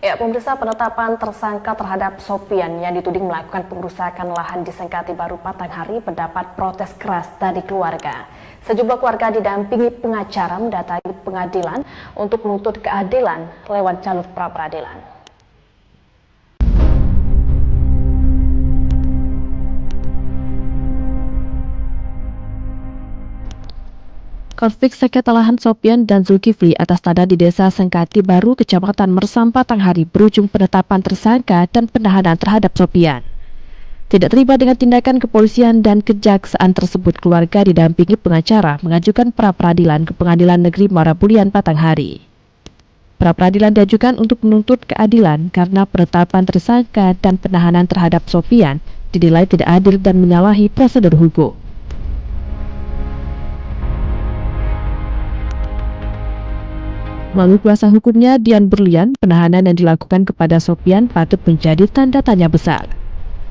Ya, pemirsa, penetapan tersangka terhadap Sopian yang dituding melakukan pengerusakan lahan di Sengkati Baru Batanghari mendapat protes keras dari keluarga. Sejumlah keluarga didampingi pengacara mendatangi pengadilan untuk menuntut keadilan lewat jalur pra-peradilan. Konflik sengketa lahan Sopian dan Zulkifli atas tanah di Desa Sengkati Baru, Kecamatan Mersam, Batanghari berujung penetapan tersangka dan penahanan terhadap Sopian. Tidak terima dengan tindakan kepolisian dan kejaksaan tersebut, keluarga didampingi pengacara mengajukan pra-peradilan ke Pengadilan Negeri Muara Bulian, Batanghari. Pra-peradilan diajukan untuk menuntut keadilan karena penetapan tersangka dan penahanan terhadap Sopian dinilai tidak adil dan menyalahi prosedur hukum. Melalui kuasa hukumnya, Dian Berlian, penahanan yang dilakukan kepada Sopian patut menjadi tanda tanya besar.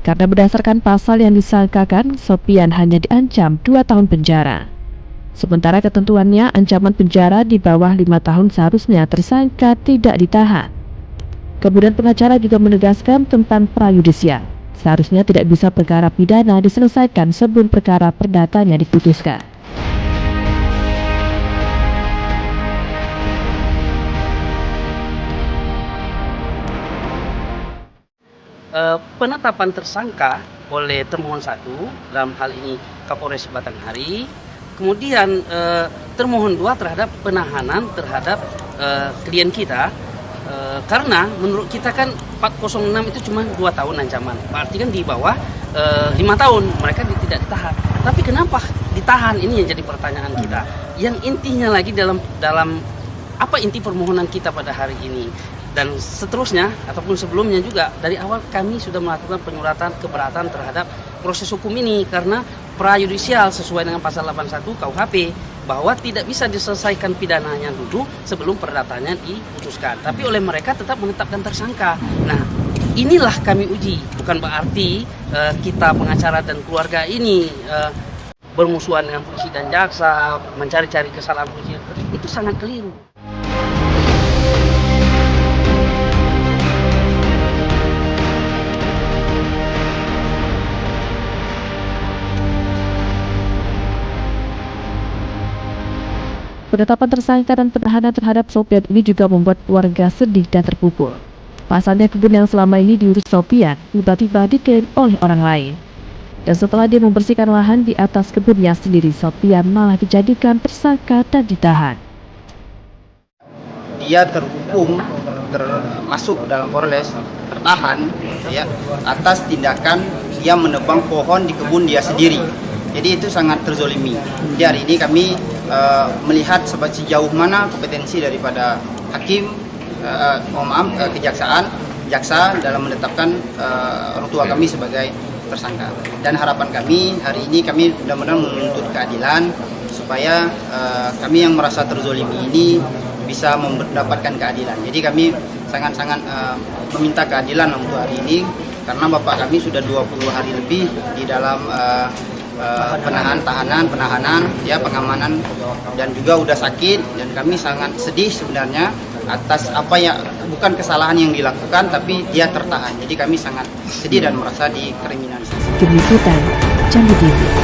Karena berdasarkan pasal yang disangkakan, Sopian hanya diancam 2 tahun penjara. Sementara ketentuannya, ancaman penjara di bawah 5 tahun seharusnya tersangka tidak ditahan. Kemudian pengacara juga menegaskan tentang prayudisial. Seharusnya tidak bisa perkara pidana diselesaikan sebelum perkara perdatanya diputuskan. Penetapan tersangka oleh termohon 1 dalam hal ini Kapolres Batanghari, kemudian termohon 2 terhadap penahanan terhadap klien kita, karena menurut kita kan 406 itu cuma 2 tahun ancaman, berarti kan di bawah 5 tahun mereka tidak ditahan. Tapi kenapa ditahan, ini yang jadi pertanyaan kita. Yang intinya lagi dalam apa inti permohonan kita pada hari ini. Dan seterusnya ataupun sebelumnya juga dari awal kami sudah melakukan penyuratan keberatan terhadap proses hukum ini karena prayudisial sesuai dengan pasal 81 KUHP bahwa tidak bisa diselesaikan pidananya dulu sebelum perdatanya diputuskan. Tapi oleh mereka tetap menetapkan tersangka. Nah, inilah kami uji. Bukan berarti kita pengacara dan keluarga ini bermusuhan dengan polisi dan jaksa, mencari-cari kesalahan polisi. Itu sangat keliru. Penetapan tersangka dan penahanan terhadap Sopian ini juga membuat warga sedih dan terpukul. Pasalnya kebun yang selama ini diurus Sopian tiba-tiba diklaim oleh orang lain. Dan setelah dia membersihkan lahan di atas kebunnya sendiri, Sopian malah dijadikan tersangka dan ditahan. Dia terhukum, termasuk dalam Polres, tertahan ya, atas tindakan dia menebang pohon di kebun dia sendiri. Jadi itu sangat terzolimi. Jadi hari ini kami melihat sejauh mana kompetensi daripada hakim, jaksa dalam menetapkan orang tua kami sebagai tersangka. Dan harapan kami hari ini kami benar-benar menuntut keadilan supaya kami yang merasa terzolimi ini bisa mendapatkan keadilan. Jadi kami sangat-sangat meminta keadilan untuk hari ini karena bapak kami sudah 20 hari lebih di dalam penahanan, ya pengamanan, dan juga udah sakit, dan kami sangat sedih sebenarnya atas apa yang bukan kesalahan yang dilakukan tapi dia tertahan. Jadi kami sangat sedih dan merasa dikriminalisasi. Tim Liputan, Jambi TV.